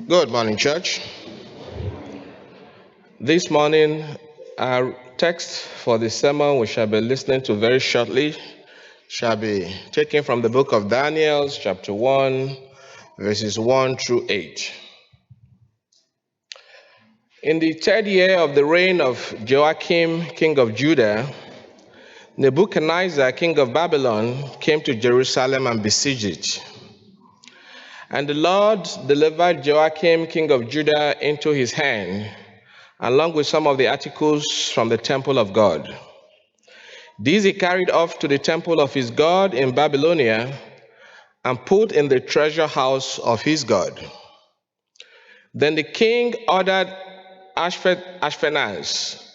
Good morning, church. This morning, our text for the sermon we shall be listening to very shortly shall be taken from the book of Daniel, chapter 1, verses 1 through 8. In the third year of the reign of Joachim, king of Judah, Nebuchadnezzar, king of Babylon, came to Jerusalem and besieged it. And the Lord delivered Joachim, king of Judah, into his hand, along with some of the articles from the temple of God. These he carried off to the temple of his God in Babylonia and put in the treasure house of his God. Then the king ordered Ashpenaz,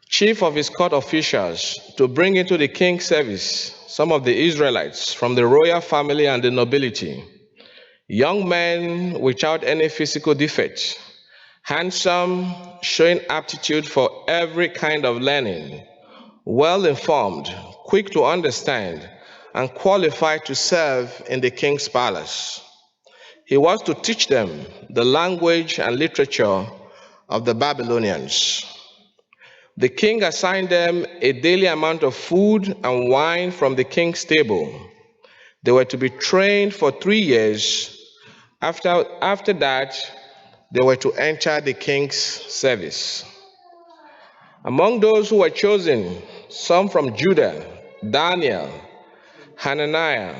chief of his court officials, to bring into the king's service some of the Israelites from the royal family and the nobility, young men without any physical defect, handsome, showing aptitude for every kind of learning, well-informed, quick to understand, and qualified to serve in the king's palace. He was to teach them the language and literature of the Babylonians. The king assigned them a daily amount of food and wine from the king's table. They were to be trained for 3 years. After that, they were to enter the king's service. Among those who were chosen, some from Judah, Daniel, Hananiah,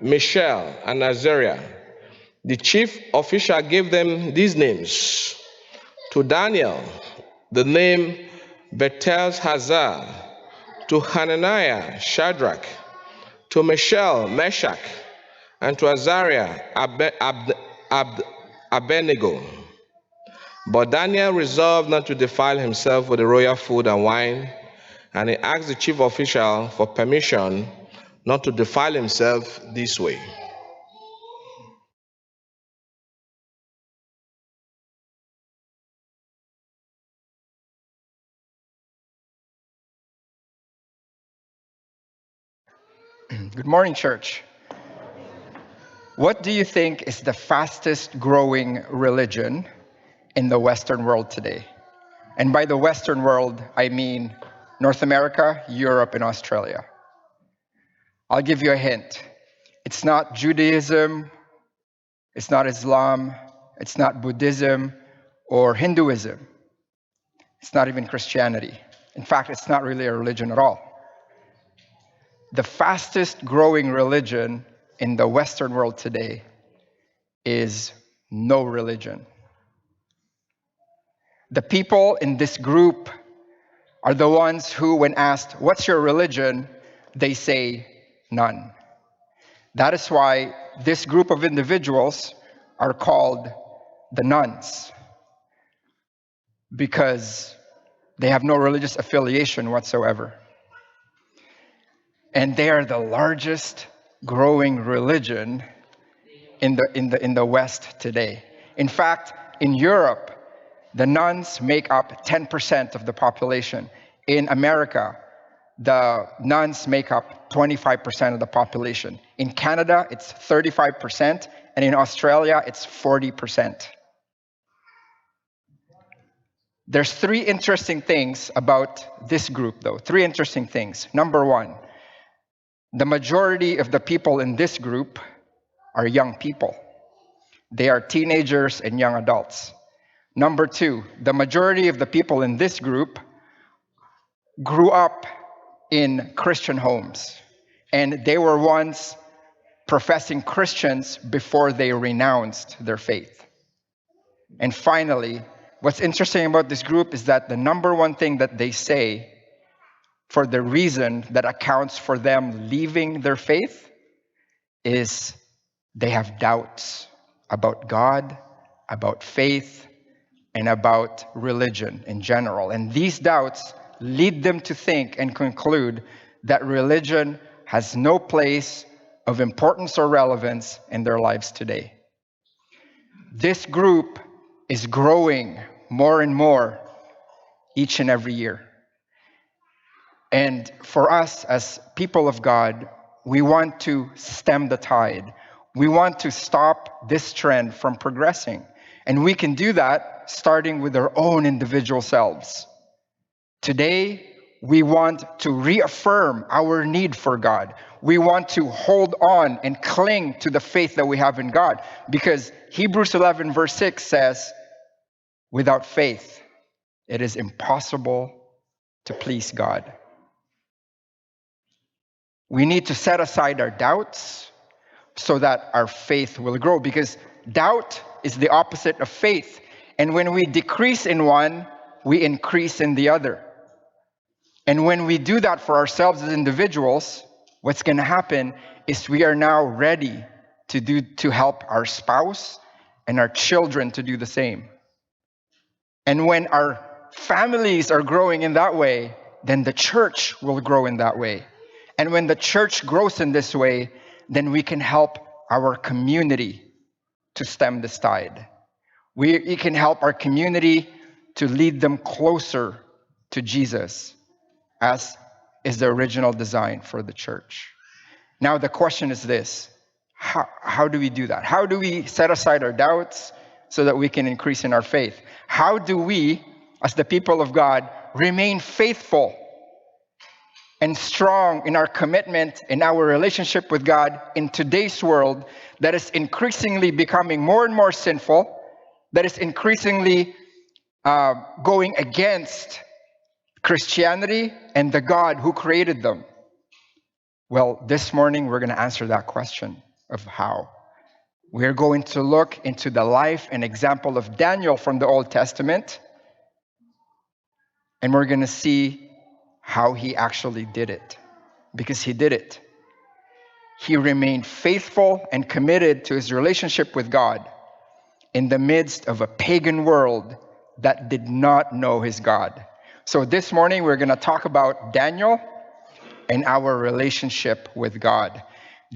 Mishael, and Azariah. The chief official gave them these names. To Daniel, the name Belteshazzar. To Hananiah, Shadrach. To Mishael, Meshach. And to Azariah, Abednego. But Daniel resolved not to defile himself with the royal food and wine, and he asked the chief official for permission not to defile himself this way. Good morning, church. What do you think is the fastest growing religion in the Western world today? And by the Western world, I mean North America, Europe, and Australia. I'll give you a hint. It's not Judaism, it's not Islam, it's not Buddhism or Hinduism. It's not even Christianity. In fact, it's not really a religion at all. The fastest growing religion in the Western world today is no religion. The people in this group are the ones who, when asked, "What's your religion?" they say, "None." That is why this group of individuals are called the nuns, because they have no religious affiliation whatsoever. And they are the largest growing religion in the West today. In fact, in Europe, the nuns make up 10% of the population. In America, the nuns make up 25% of the population. In Canada, it's 35%, and in Australia, it's 40%. There's 3 interesting things about this group, though. 3 interesting things. Number 1, the majority of the people in this group are young people. They are teenagers and young adults. Number 2, the majority of the people in this group grew up in Christian homes, and they were once professing Christians before they renounced their faith. And finally, what's interesting about this group is that the number 1 thing that they say for the reason that accounts for them leaving their faith is they have doubts about God, about faith, and about religion in general. And these doubts lead them to think and conclude that religion has no place of importance or relevance in their lives today. This group is growing more and more each and every year. And for us as people of God, we want to stem the tide. We want to stop this trend from progressing. And we can do that starting with our own individual selves. Today, we want to reaffirm our need for God. We want to hold on and cling to the faith that we have in God. Because Hebrews 11 verse 6 says, without faith, it is impossible to please God. We need to set aside our doubts so that our faith will grow, because doubt is the opposite of faith. And when we decrease in one, we increase in the other. And when we do that for ourselves as individuals, what's going to happen is we are now ready to help our spouse and our children to do the same. And when our families are growing in that way, then the church will grow in that way. And when the church grows in this way, then we can help our community to stem this tide. We can help our community to lead them closer to Jesus, as is the original design for the church. Now the question is this: how do we do that? How do we set aside our doubts so that we can increase in our faith? How do we, as the people of God, remain faithful and strong in our commitment in our relationship with God in today's world that is increasingly becoming more and more sinful, that is increasingly going against Christianity and the God who created them? Well, this morning we're going to answer that question of how. We're going to look into the life and example of Daniel from the Old Testament, and we're going to see how he actually did it. Because he did it. He remained faithful and committed to his relationship with God in the midst of a pagan world that did not know his God. So this morning we're going to talk about Daniel and our relationship with God.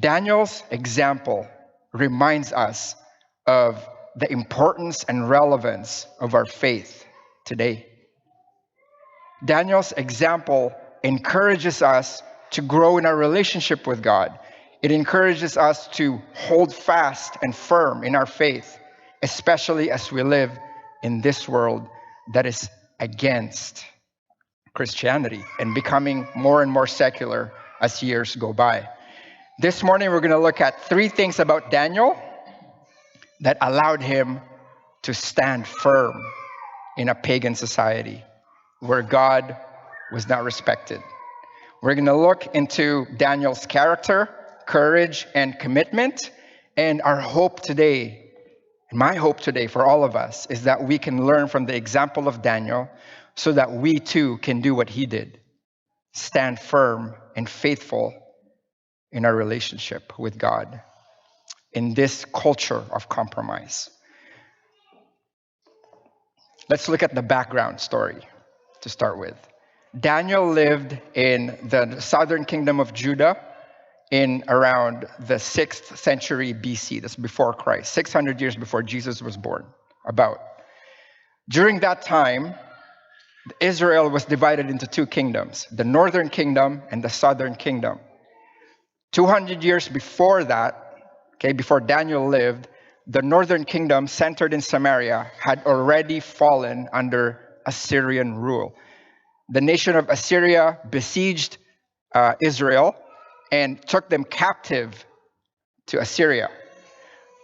Daniel's example reminds us of the importance and relevance of our faith today. Daniel's example encourages us to grow in our relationship with God. It encourages us to hold fast and firm in our faith, especially as we live in this world that is against Christianity and becoming more and more secular as years go by. This morning, we're going to look at 3 things about Daniel that allowed him to stand firm in a pagan society where God was not respected. We're going to look into Daniel's character, courage, and commitment. And our hope today, and my hope today for all of us, is that we can learn from the example of Daniel so that we too can do what he did. Stand firm and faithful in our relationship with God in this culture of compromise. Let's look at the background story to start with. Daniel lived in the southern kingdom of Judah in around the 6th century BC. That's before Christ, 600 years before Jesus was born, about. During that time, Israel was divided into 2 kingdoms, the northern kingdom and the southern kingdom. 200 years before that, before Daniel lived, the northern kingdom, centered in Samaria, had already fallen under Assyrian rule. The nation of Assyria besieged Israel and took them captive to Assyria.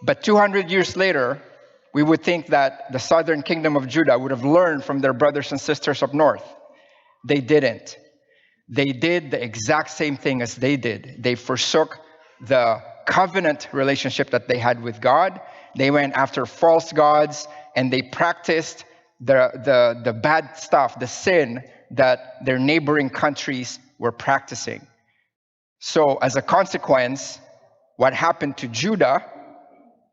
But 200 years later, we would think that the southern kingdom of Judah would have learned from their brothers and sisters up north. They didn't. They did the exact same thing as they did. They forsook the covenant relationship that they had with God. They went after false gods, and they practiced the bad stuff, the sin that their neighboring countries were practicing. So as a consequence, what happened to Judah,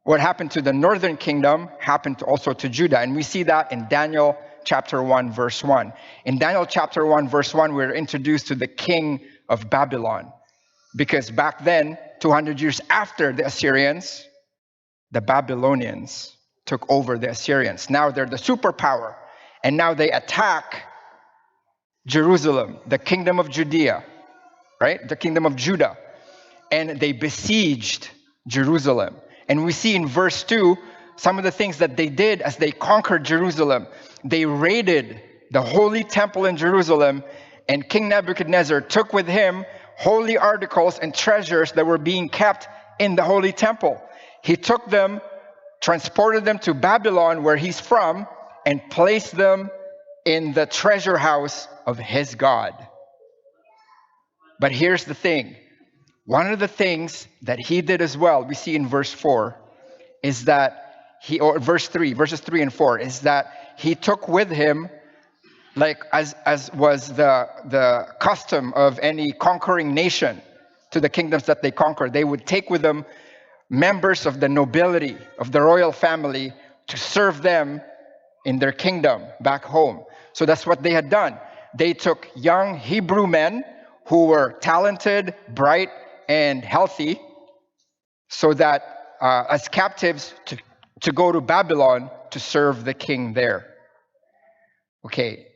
what happened to the northern kingdom, happened also to Judah. And we see that in Daniel chapter 1, verse 1. In Daniel chapter 1, verse 1, we're introduced to the king of Babylon. Because back then, 200 years after the Assyrians, the Babylonians took over the Assyrians. Now they're the superpower. And now they attack Jerusalem, the kingdom of Judea, right? The kingdom of Judah. And they besieged Jerusalem. And we see in verse 2 Some of the things that they did as they conquered Jerusalem, they raided the holy temple in Jerusalem, and King Nebuchadnezzar took with him holy articles and treasures that were being kept in the holy temple. He took them, transported them to Babylon, where he's from, and placed them in the treasure house of his God. But here's the thing. One of the things that he did as well, we see in verse 4, is that verses 3 and 4, is that he took with him, like as was the custom of any conquering nation, to the kingdoms that they conquered, they would take with them members of the nobility, of the royal family, to serve them in their kingdom back home. So that's what they had done. They took young Hebrew men who were talented, bright, and healthy, so that as captives to go to Babylon to serve the king there. Okay,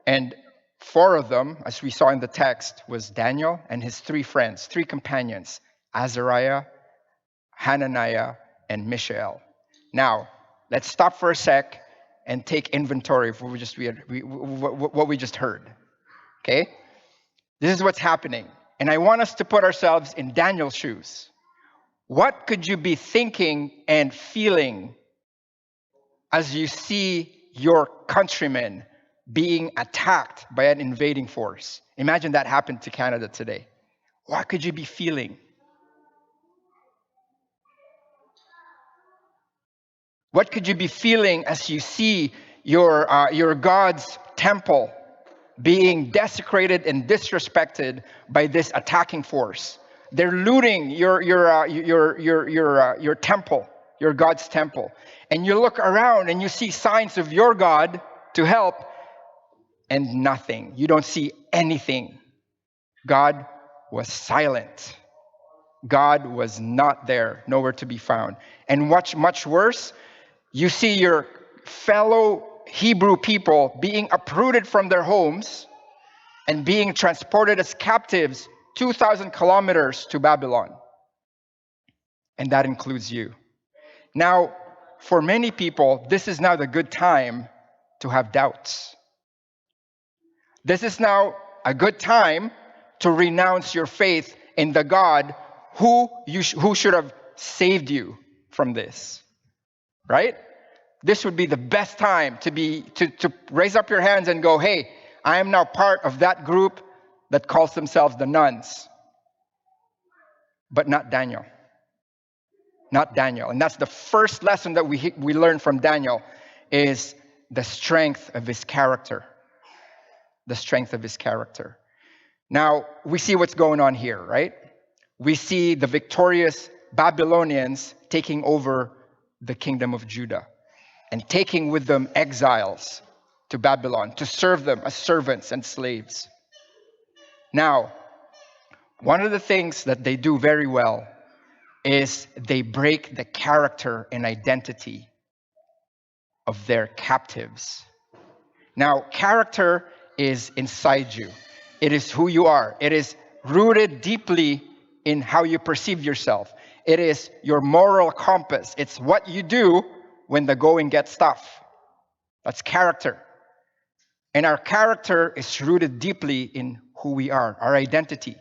and 4 of them, as we saw in the text, was Daniel and his 3 friends, 3 companions, Azariah, Hananiah, and Mishael. Now, let's stop for a sec and take inventory of what we just heard. Okay? This is what's happening. And I want us to put ourselves in Daniel's shoes. What could you be thinking and feeling as you see your countrymen being attacked by an invading force? Imagine that happened to Canada today. What could you be feeling? What could you be feeling as you see your God's temple being desecrated and disrespected by this attacking force? They're looting your temple, your God's temple, and you look around and you see signs of your God to help, and nothing. You don't see anything. God was silent. God was not there, nowhere to be found. And what's much worse, you see your fellow Hebrew people being uprooted from their homes and being transported as captives 2,000 kilometers to Babylon. And that includes you. Now, for many people, this is now the good time to have doubts. This is now a good time to renounce your faith in the God who should have saved you from this. Right? This would be the best time to raise up your hands and go, hey, I am now part of that group that calls themselves the nuns. But not Daniel. Not Daniel. And that's the first lesson that we learn from Daniel, is the strength of his character. The strength of his character. Now, we see what's going on here, right? We see the victorious Babylonians taking over the kingdom of Judah and taking with them exiles to Babylon to serve them as servants and slaves. Now, one of the things that they do very well is they break the character and identity of their captives. Now, character is inside you. It is who you are. It is rooted deeply in how you perceive yourself. It is your moral compass. It's what you do when the going gets tough. That's character. And our character is rooted deeply in who we are, our identity.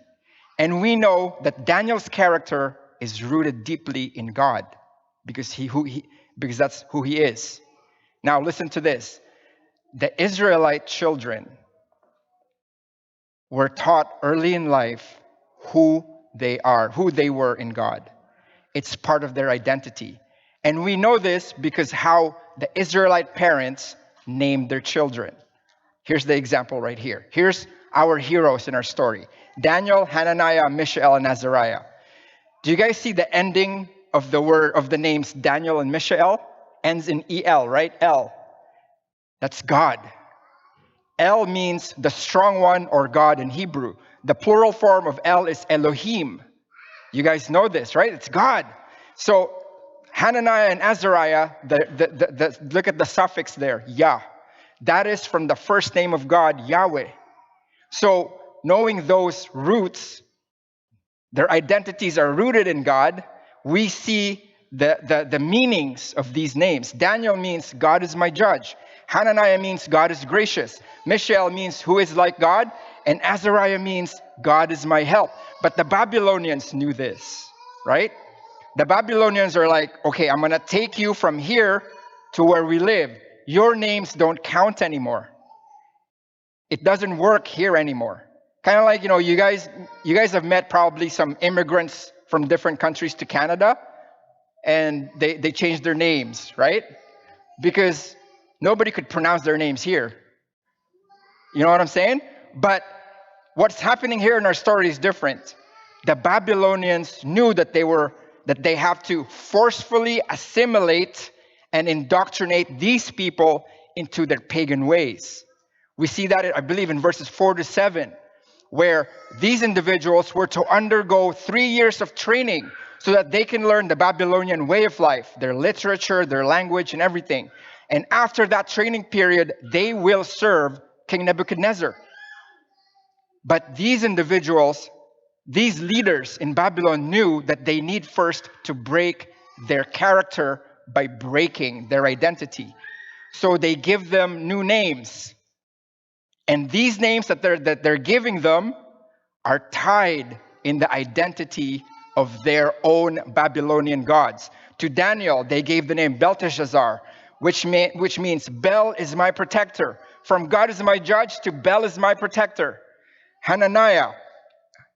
And we know that Daniel's character is rooted deeply in God, because that's who he is. Now listen to this. The Israelite children were taught early in life who they are, who they were in God. It's part of their identity. And we know this because how the Israelite parents named their children. Here's the example right here. Here's our heroes in our story: Daniel, Hananiah, Mishael, and Azariah. Do you guys see the ending of the names Daniel and Mishael? Ends in El, right? El. That's God. El means the strong one, or God in Hebrew. The plural form of El is Elohim. You guys know this, right? It's God. So Hananiah and Azariah, look at the suffix there, Yah. That is from the first name of God, Yahweh. So knowing those roots, their identities are rooted in God, we see the meanings of these names. Daniel means God is my judge. Hananiah means God is gracious. Mishael means who is like God. And Azariah means God is my help. But the Babylonians knew this, right? The Babylonians are like, okay, I'm going to take you from here to where we live. Your names don't count anymore. It doesn't work here anymore. Kind of like, you guys have met probably some immigrants from different countries to Canada, and they changed their names, right? Because nobody could pronounce their names here. You know what I'm saying? But what's happening here in our story is different. The Babylonians knew that they have to forcefully assimilate and indoctrinate these people into their pagan ways. We see that, I believe, in verses 4-7, where these individuals were to undergo 3 years of training so that they can learn the Babylonian way of life, their literature, their language, and everything. And after that training period, they will serve King Nebuchadnezzar. But these individuals, these leaders in Babylon knew that they need first to break their character by breaking their identity. So they give them new names. And these names that they're giving them are tied in the identity of their own Babylonian gods. To Daniel, they gave the name Belteshazzar, which means Bel is my protector. From God is my judge to Bel is my protector. Hananiah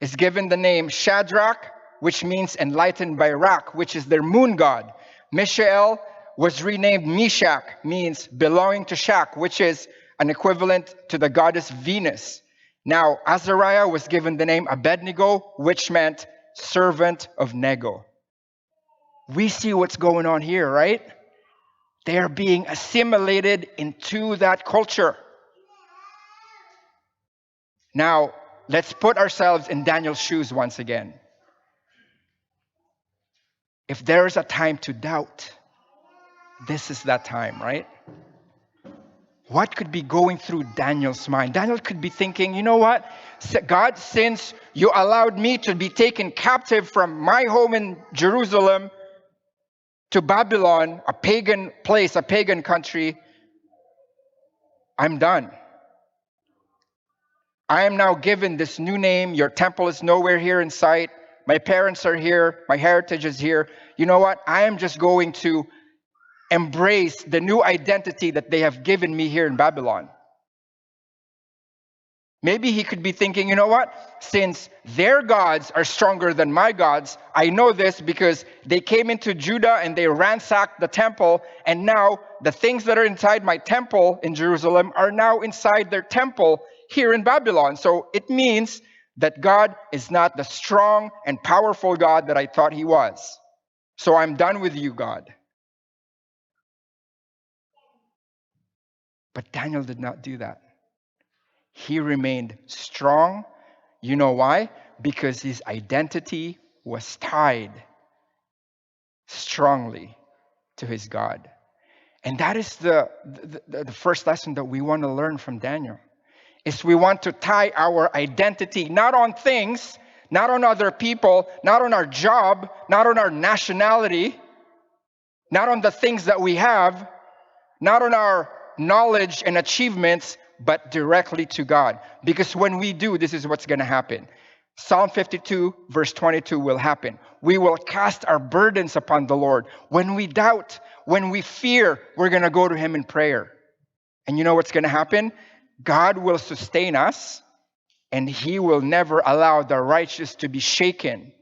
is given the name Shadrach, which means enlightened by Rak, which is their moon god. Mishael was renamed Meshach, means belonging to Shak, which is an equivalent to the goddess Venus. Now, Azariah was given the name Abednego, which meant servant of Nego. We see what's going on here, right? They are being assimilated into that culture. Now, let's put ourselves in Daniel's shoes once again. If there is a time to doubt, this is that time, right? What could be going through Daniel's mind? Daniel could be thinking, you know what? God, since you allowed me to be taken captive from my home in Jerusalem to Babylon, a pagan place, a pagan country, I'm done. I am now given this new name. Your temple is nowhere here in sight. My parents are here. My heritage is here. You know what? I am just going to embrace the new identity that they have given me here in Babylon. Maybe he could be thinking, you know what? Since their gods are stronger than my gods, I know this because they came into Judah and they ransacked the temple, and now the things that are inside my temple in Jerusalem are now inside their temple here in Babylon. So it means that God is not the strong and powerful God that I thought he was. So I'm done with you, God. But Daniel did not do that. He remained strong. You know why? Because his identity was tied strongly to his God. And that is the first lesson that we want to learn from Daniel. Is we want to tie our identity not on things, not on other people, not on our job, not on our nationality, not on the things that we have, not on our knowledge and achievements, but directly to God. Because when we do, this is what's going to happen. Psalm 52, verse 22 will happen. We will cast our burdens upon the Lord. When we doubt, when we fear, we're going to go to him in prayer. And you know what's going to happen? God will sustain us, and he will never allow the righteous to be shaken,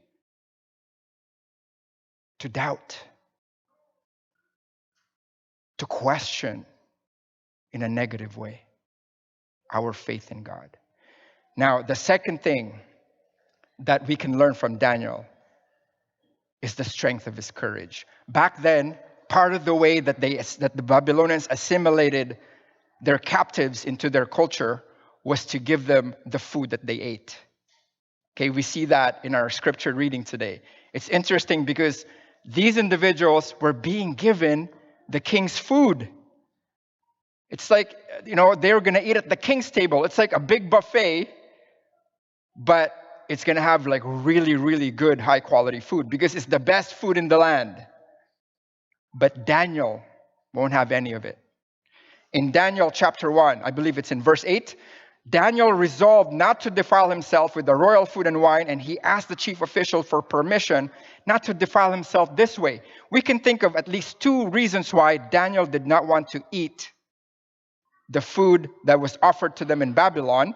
to doubt, to question in a negative way our faith in God. Now, the second thing that we can learn from Daniel is the strength of his courage. Back then, part of the way that the Babylonians assimilated their captives into their culture was to give them the food that they ate. Okay, we see that in our scripture reading today. It's interesting because these individuals were being given the king's food. It's like, they were going to eat at the king's table. It's like a big buffet, but it's going to have like really, really good, high quality food because it's the best food in the land. But Daniel won't have any of it. In Daniel chapter 1, I believe it's in verse 8, Daniel resolved not to defile himself with the royal food and wine, and he asked the chief official for permission not to defile himself this way. We can think of at least two reasons why Daniel did not want to eat the food that was offered to them in Babylon,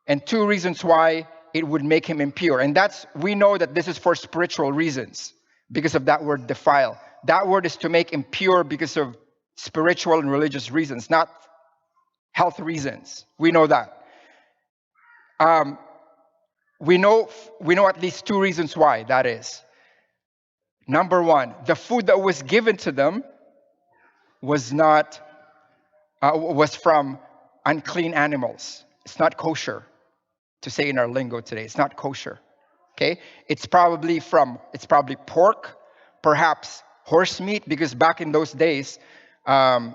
and two reasons why it would make him impure. And we know that this is for spiritual reasons because of that word defile. That word is to make impure because of spiritual and religious reasons, not health reasons. We know that. We know at least two reasons why that is. Number one, the food that was given to them was from unclean animals. It's not kosher, to say in our lingo today. It's not kosher. Okay? It's probably pork, perhaps horse meat, because back in those days,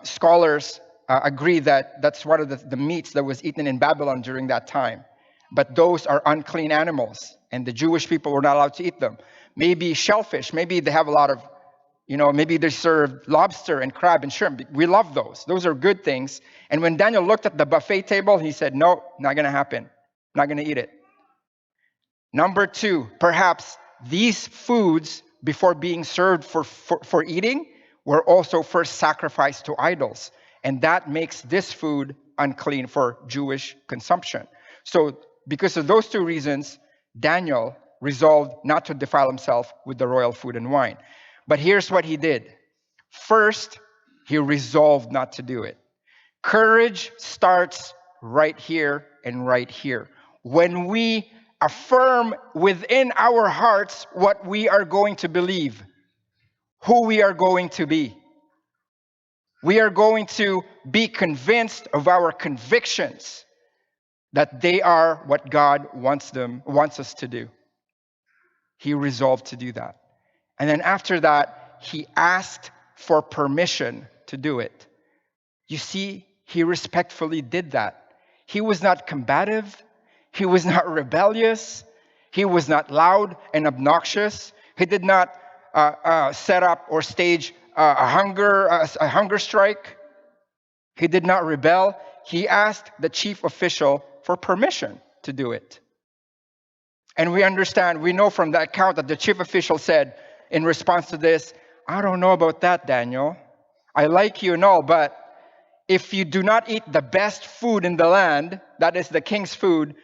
scholars agree that that's one of the meats that was eaten in Babylon during that time. But those are unclean animals, and the Jewish people were not allowed to eat them. Maybe shellfish. Maybe they have a lot of, maybe they serve lobster and crab and shrimp. We love those. Those are good things. And when Daniel looked at the buffet table, he said, no, not going to happen. Not going to eat it. Number two, perhaps these foods, before being served for eating, were also first sacrificed to idols. And that makes this food unclean for Jewish consumption. So because of those two reasons, Daniel resolved not to defile himself with the royal food and wine. But here's what he did. First, he resolved not to do it. Courage starts right here and right here. When we affirm within our hearts what we are going to believe, who we are going to be. We are going to be convinced of our convictions that they are what God wants us to do. He resolved to do that. And then after that, he asked for permission to do it. You see, he respectfully did that. He was not combative. He was not rebellious. He was not loud and obnoxious. He did not set up or stage a hunger strike. He did not rebel. He asked the chief official for permission to do it. And we know from that account that the chief official said in response to this, I don't know about that, Daniel. I like you and all, but if you do not eat the best food in the land, that is the king's food,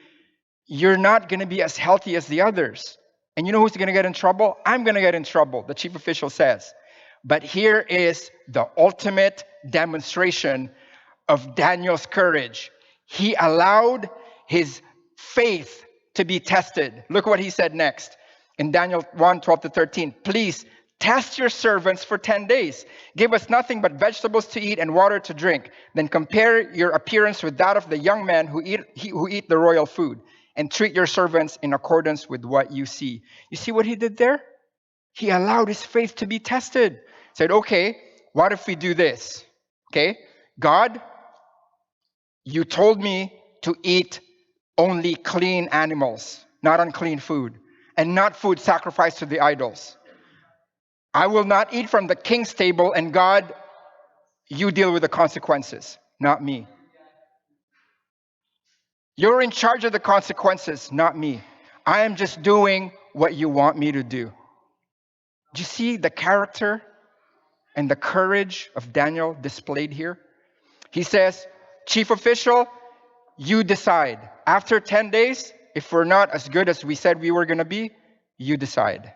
you're not going to be as healthy as the others. And you know who's going to get in trouble? I'm going to get in trouble, the chief official says. But here is the ultimate demonstration of Daniel's courage. He allowed his faith to be tested. Look what he said next. In Daniel 1:12-13, please test your servants for 10 days. Give us nothing but vegetables to eat and water to drink. Then compare your appearance with that of the young men who eat the royal food, and treat your servants in accordance with what you see. You see what he did there? He allowed his faith to be tested. Said, okay, what if we do this? Okay, God, you told me to eat only clean animals, not unclean food, and not food sacrificed to the idols. I will not eat from the king's table, and God, you deal with the consequences, not me. You're in charge of the consequences, not me. I am just doing what you want me to do. Do you see the character and the courage of Daniel displayed here? He says, chief official, you decide. After 10 days, if we're not as good as we said we were going to be, you decide.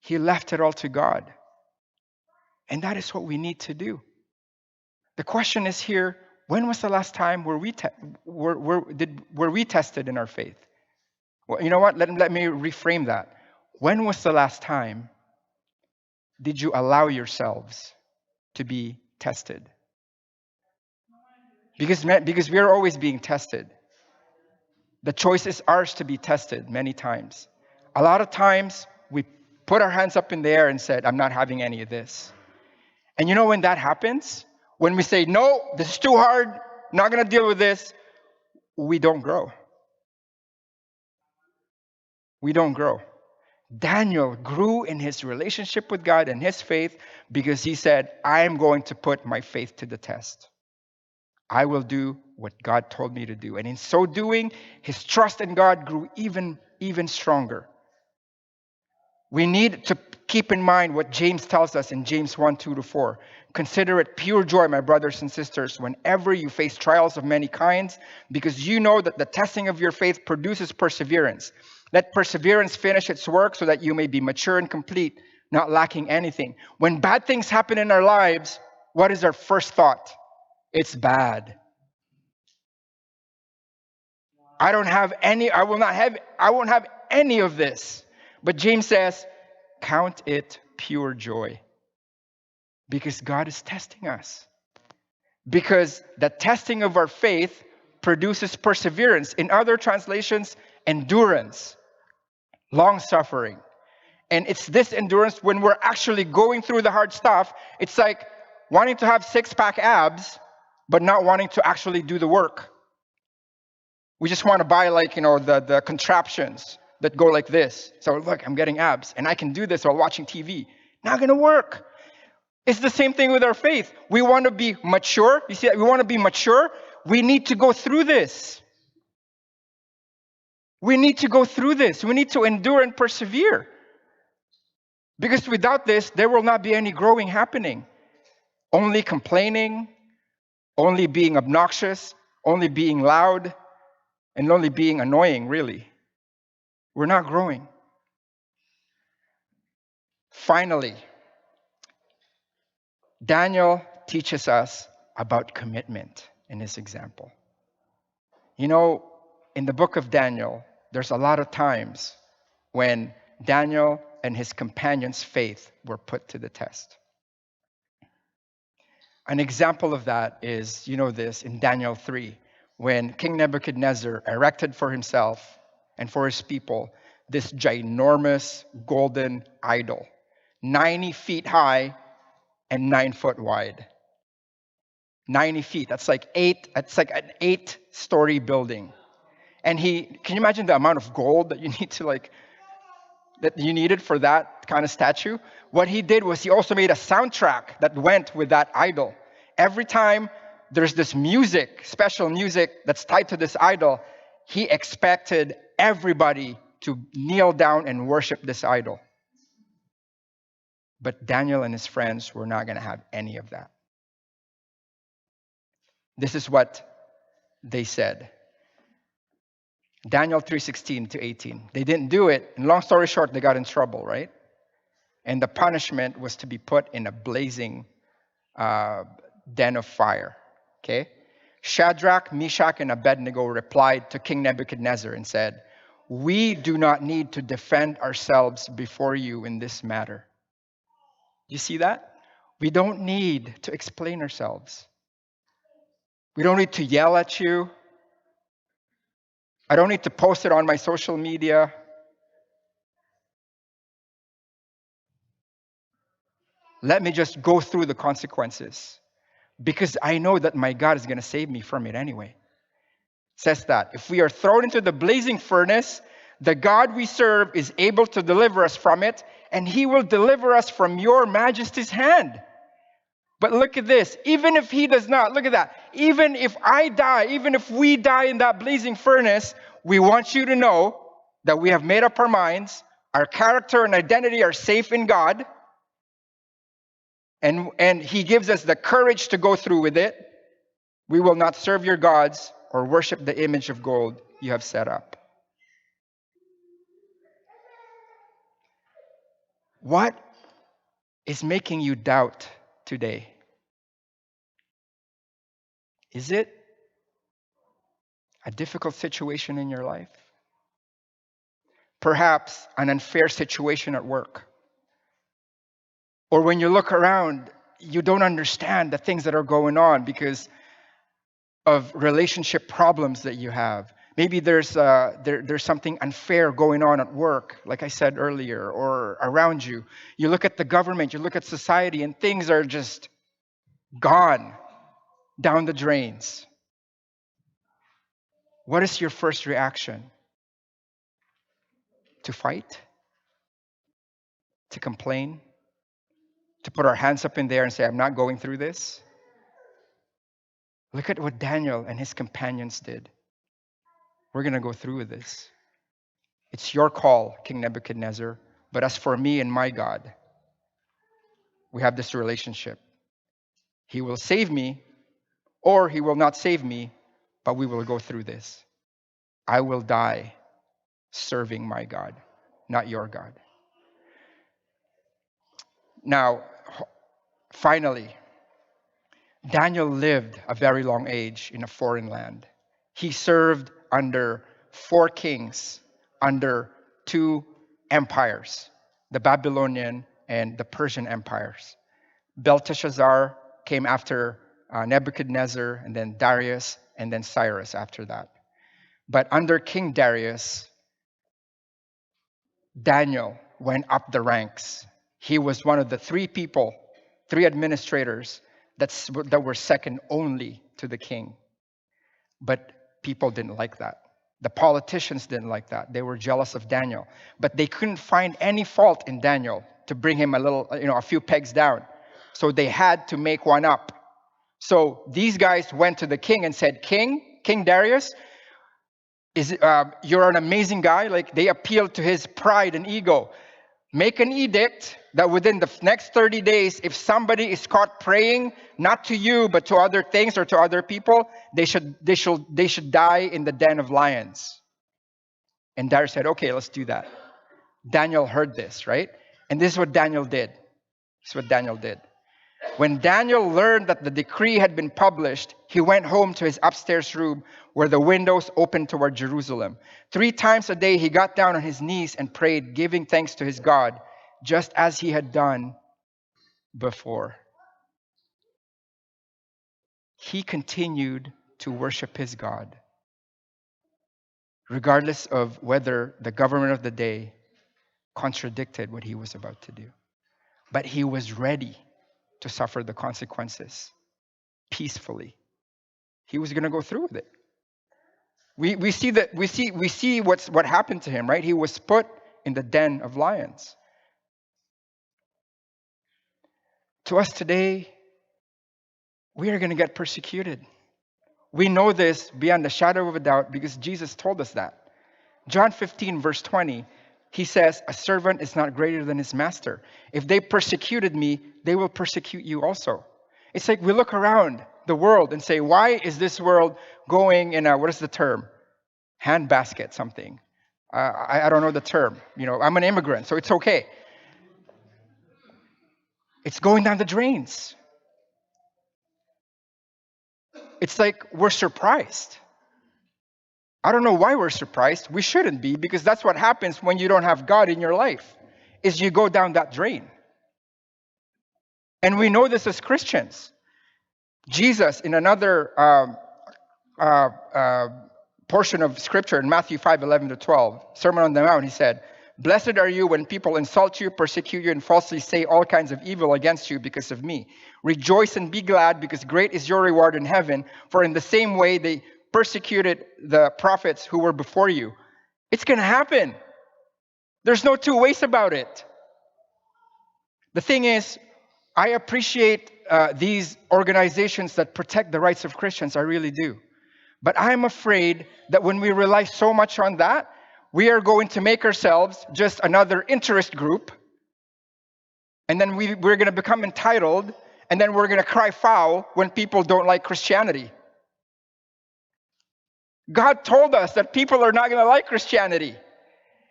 He left it all to God. And that is what we need to do. The question is here, when was the last time were we tested in our faith? Well, you know what? Let me reframe that. When was the last time did you allow yourselves to be tested? Because we are always being tested. The choice is ours to be tested many times. A lot of times we put our hands up in the air and said, I'm not having any of this. And you know when that happens? When we say, no, this is too hard, not going to deal with this, we don't grow. We don't grow. Daniel grew in his relationship with God and his faith because he said, I am going to put my faith to the test. I will do what God told me to do. And in so doing, his trust in God grew even stronger. We need to keep in mind what James tells us in James 1:2-4. Consider it pure joy, my brothers and sisters, whenever you face trials of many kinds, because you know that the testing of your faith produces perseverance. Let perseverance finish its work so that you may be mature and complete, not lacking anything. When bad things happen in our lives, what is our first thought? It's bad. I won't have any of this. But James says, count it pure joy. Because God is testing us. Because the testing of our faith produces perseverance. In other translations, endurance, long suffering. And it's this endurance when we're actually going through the hard stuff. It's like wanting to have six-pack abs, but not wanting to actually do the work. We just want to buy the contraptions that go like this. So look, I'm getting abs and I can do this while watching TV. Not going to work. It's the same thing with our faith. We want to be mature. You see, we want to be mature. We need to go through this. We need to go through this. We need to endure and persevere. Because without this, there will not be any growing happening. Only complaining, only being obnoxious, only being loud, and only being annoying, really. We're not growing. Finally, Daniel teaches us about commitment in his example. You know, in the book of Daniel, there's a lot of times when Daniel and his companions' faith were put to the test. An example of that is, this in Daniel 3, when King Nebuchadnezzar erected for himself and for his people this ginormous golden idol, 90 feet high and 9 foot wide. 90 feet, that's like an 8-story building. And can you imagine the amount of gold that you needed for that kind of statue? What he did was he also made a soundtrack that went with that idol. Every time there's this music, special music that's tied to this idol, he expected everybody to kneel down and worship this idol. But Daniel and his friends were not going to have any of that. This is what they said. Daniel 3:16-18. They didn't do it. And long story short, they got in trouble, right? And the punishment was to be put in a blazing den of fire. Okay? Shadrach, Meshach, and Abednego replied to King Nebuchadnezzar and said, we do not need to defend ourselves before you in this matter. You see that? We don't need to explain ourselves. We don't need to yell at you. I don't need to post it on my social media. Let me just go through the consequences because I know that my God is going to save me from it anyway. It says that if we are thrown into the blazing furnace, the God we serve is able to deliver us from it, and he will deliver us from your majesty's hand. But look at this. Even if he does not, look at that. Even if I die, even if we die in that blazing furnace, we want you to know that we have made up our minds. Our character and identity are safe in God. And he gives us the courage to go through with it. We will not serve your gods or worship the image of gold you have set up. What is making you doubt today? Is it a difficult situation in your life? Perhaps an unfair situation at work? Or when you look around, you don't understand the things that are going on because of relationship problems that you have. Maybe there's something unfair going on at work, like I said earlier, or around you. You look at the government, you look at society, and things are just gone down the drains. What is your first reaction? To fight? to complain, to put our hands up in there and say, I'm not going through this. Look at what Daniel and his companions did. We're going to go through with this. It's your call, King Nebuchadnezzar. But as for me and my God, we have this relationship. He will save me, or he will not save me, but we will go through this. I will die serving my God, not your God. Now, finally, Daniel lived a very long age in a foreign land. He served under 4 kings, under 2 empires, the Babylonian and the Persian empires. Belteshazzar came after Nebuchadnezzar, and then Darius, and then Cyrus after that. But under King Darius, Daniel went up the ranks. He was one of the 3 people, 3 administrators that were second only to the king. But people didn't like that. The politicians didn't like that. They were jealous of Daniel. But they couldn't find any fault in Daniel to bring him a few pegs down. So they had to make one up. So these guys went to the king and said, King Darius, you're an amazing guy. Like, they appealed to his pride and ego. Make an edict that within the next 30 days, if somebody is caught praying, not to you, but to other things or to other people, they should die in the den of lions. And Darius said, okay, let's do that. Daniel heard this, right? And this is what Daniel did. When Daniel learned that the decree had been published, he went home to his upstairs room where the windows opened toward Jerusalem. 3 times a day he got down on his knees and prayed, giving thanks to his God, just as he had done before. He continued to worship his God, regardless of whether the government of the day contradicted what he was about to do. But he was ready to suffer the consequences peacefully. He was going to go through with it. We see what happened to him, right? He was put in the den of lions. To us today, we are going to get persecuted. We know this beyond the shadow of a doubt because Jesus told us that. John 15, verse 20, he says, a servant is not greater than his master. If they persecuted me, they will persecute you also. It's like we look around the world and say, why is this world going in what is the term? Handbasket something. I don't know the term. I'm an immigrant, so it's okay. It's going down the drains. It's like we're surprised. I don't know why we're surprised. We shouldn't be, because that's what happens when you don't have God in your life, is you go down that drain. And we know this as Christians. Jesus, in another portion of Scripture, in Matthew 5:11-12, Sermon on the Mount, he said, blessed are you when people insult you, persecute you, and falsely say all kinds of evil against you because of me. Rejoice and be glad, because great is your reward in heaven, for in the same way they persecuted the prophets who were before you. It's going to happen. There's no 2 ways about it. The thing is, I appreciate these organizations that protect the rights of Christians. I really do. But I'm afraid that when we rely so much on that, we are going to make ourselves just another interest group. And then we're going to become entitled. And then we're going to cry foul when people don't like Christianity. God told us that people are not going to like Christianity.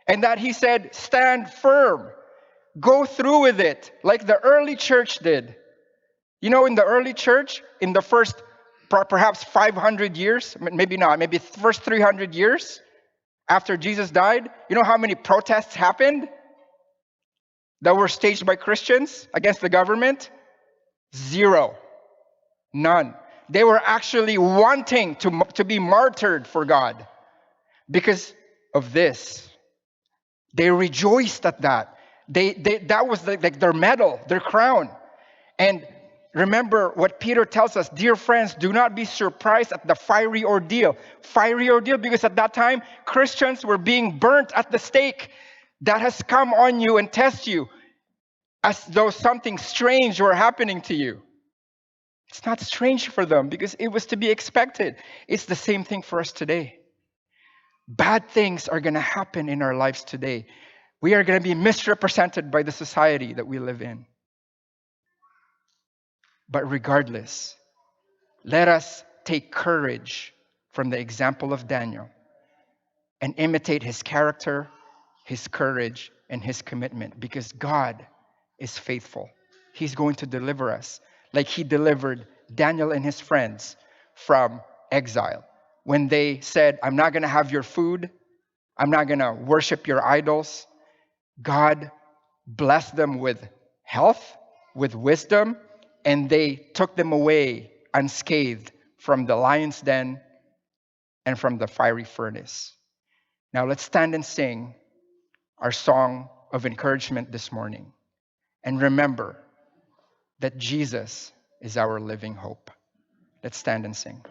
And that he said, stand firm. Go through with it like the early church did. In the early church, in the first perhaps 500 years, maybe not, maybe the first 300 years after Jesus died, you know how many protests happened that were staged by Christians against the government? 0. None. They were actually wanting to be martyred for God because of this. They rejoiced at that. That was like their medal, their crown. And remember what Peter tells us, dear friends, do not be surprised at the fiery ordeal. Fiery ordeal because at that time, Christians were being burnt at the stake. That has come on you and test you. as though something strange were happening to you. It's not strange for them because it was to be expected. It's the same thing for us today. Bad things are going to happen in our lives today. We are going to be misrepresented by the society that we live in. But regardless, let us take courage from the example of Daniel and imitate his character, his courage, and his commitment, because God is faithful. He's going to deliver us like he delivered Daniel and his friends from exile. When they said, I'm not going to have your food, I'm not going to worship your idols, God blessed them with health, with wisdom, and they took them away unscathed from the lion's den and from the fiery furnace. Now let's stand and sing our song of encouragement this morning. And remember that Jesus is our living hope. Let's stand and sing.